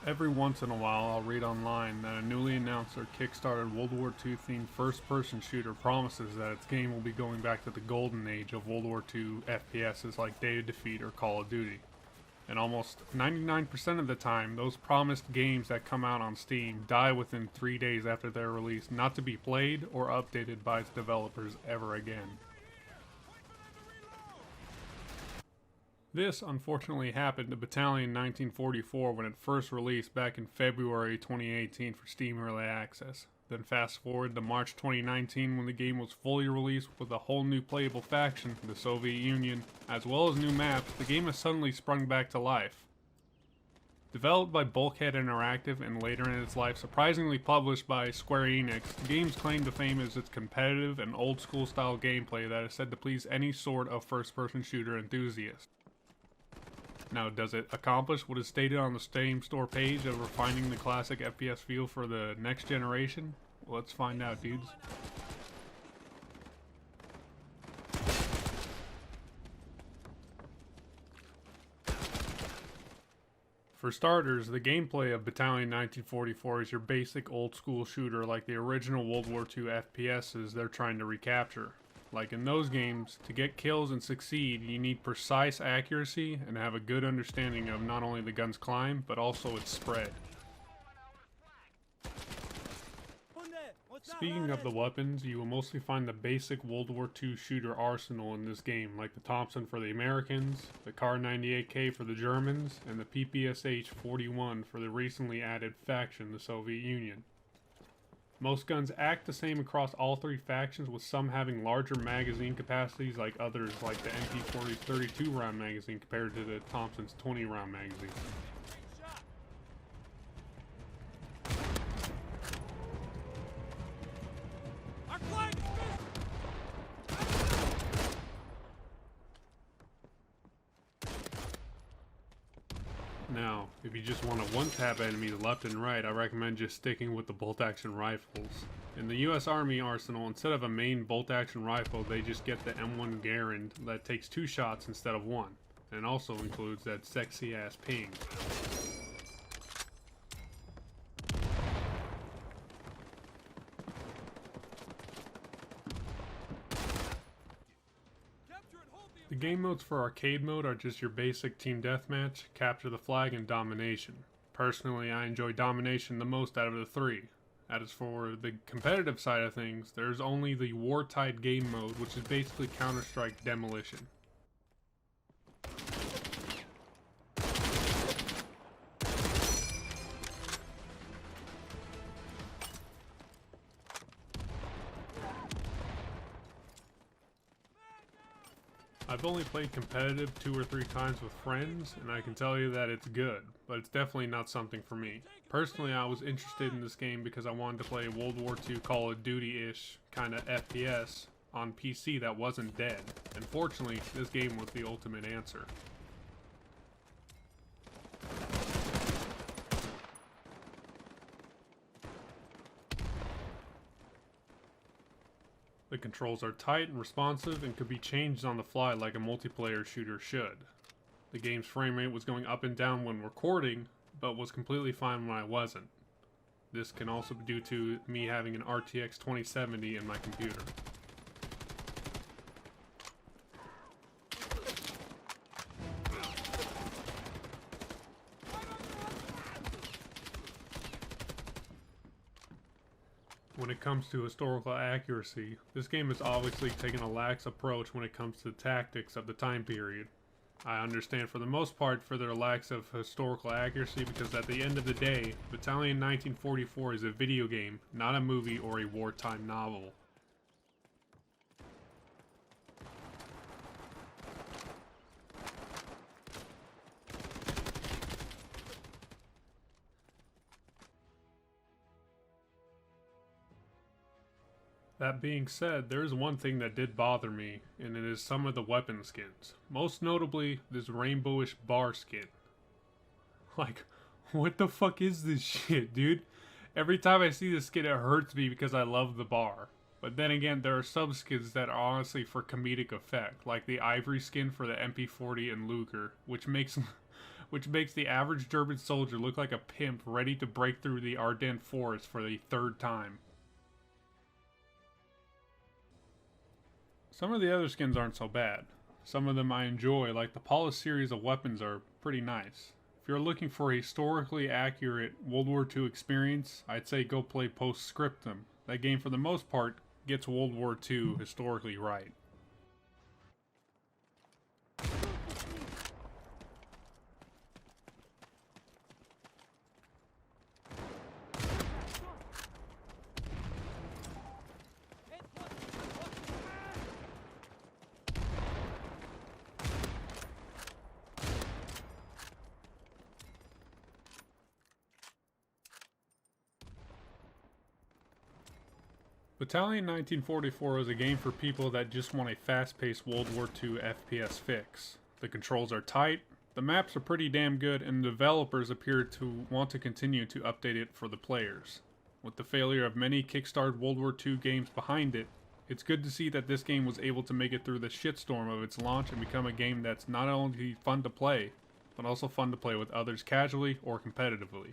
Every once in a while, I'll read online that a newly announced or kickstarted World War II themed first-person shooter promises that its game will be going back to the golden age of World War II FPSs like Day of Defeat or Call of Duty. And almost 99% of the time, those promised games that come out on Steam die within 3 days after their release, not to be played or updated by its developers ever again. This unfortunately happened to Battalion 1944 when it first released back in February 2018 for Steam Early Access. Then fast forward to March 2019 when the game was fully released with a whole new playable faction, the Soviet Union, as well as new maps. The game has suddenly sprung back to life. Developed by Bulkhead Interactive and later in its life surprisingly published by Square Enix, the game's claim to fame is its competitive and old school style gameplay that is said to please any sort of first-person shooter enthusiast. Now, does it accomplish what is stated on the Steam store page of refining the classic FPS feel for the next generation? Well, let's find out, dudes. For starters, the gameplay of Battalion 1944 is your basic old school shooter like the original World War II FPSs they're trying to recapture. Like in those games, to get kills and succeed, you need precise accuracy and have a good understanding of not only the gun's climb, but also its spread. Speaking of the weapons, you will mostly find the basic World War II shooter arsenal in this game, like the Thompson for the Americans, the Kar 98K for the Germans, and the PPSH-41 for the recently added faction, the Soviet Union. Most guns act the same across all three factions, with some having larger magazine capacities like others, like the MP40's 32 round magazine compared to the Thompson's 20 round magazine. Now, if you just want to one-tap enemies left and right, I recommend just sticking with the bolt-action rifles. In the US Army arsenal, instead of a main bolt-action rifle, they just get the M1 Garand that takes 2 shots instead of 1, and also includes that sexy-ass ping. The game modes for arcade mode are just your basic team deathmatch, capture the flag, and domination. Personally, I enjoy domination the most out of the three. As for the competitive side of things, there's only the Wartide game mode, which is basically Counter-Strike Demolition. I've only played competitive 2 or 3 times with friends, and I can tell you that it's good, but it's definitely not something for me. Personally, I was interested in this game because I wanted to play a World War II Call of Duty-ish kind of FPS on PC that wasn't dead, and fortunately, this game was the ultimate answer. The controls are tight and responsive and could be changed on the fly like a multiplayer shooter should. The game's frame rate was going up and down when recording, but was completely fine when I wasn't. This can also be due to me having an RTX 2070 in my computer. When it comes to historical accuracy, this game has obviously taken a lax approach when it comes to the tactics of the time period. I understand for the most part for their lacks of historical accuracy because at the end of the day, Battalion 1944 is a video game, not a movie or a wartime novel. That being said, there is one thing that did bother me, and it is some of the weapon skins. Most notably, this rainbowish bar skin. Like, what the fuck is this shit, dude? Every time I see this skin, it hurts me because I love the bar. But then again, there are some skins that are honestly for comedic effect, like the ivory skin for the MP40 and Luger, which makes which makes the average German soldier look like a pimp ready to break through the Ardennes forest for the third time. Some of the other skins aren't so bad. Some of them I enjoy, like the polished series of weapons are pretty nice. If you're looking for a historically accurate World War II experience, I'd say go play Postscriptum. That game for the most part gets World War II historically right. Battalion 1944 is a game for people that just want a fast-paced World War II FPS fix. The controls are tight, the maps are pretty damn good, and the developers appear to want to continue to update it for the players. With the failure of many kickstarted World War II games behind it, it's good to see that this game was able to make it through the shitstorm of its launch and become a game that's not only fun to play, but also fun to play with others casually or competitively.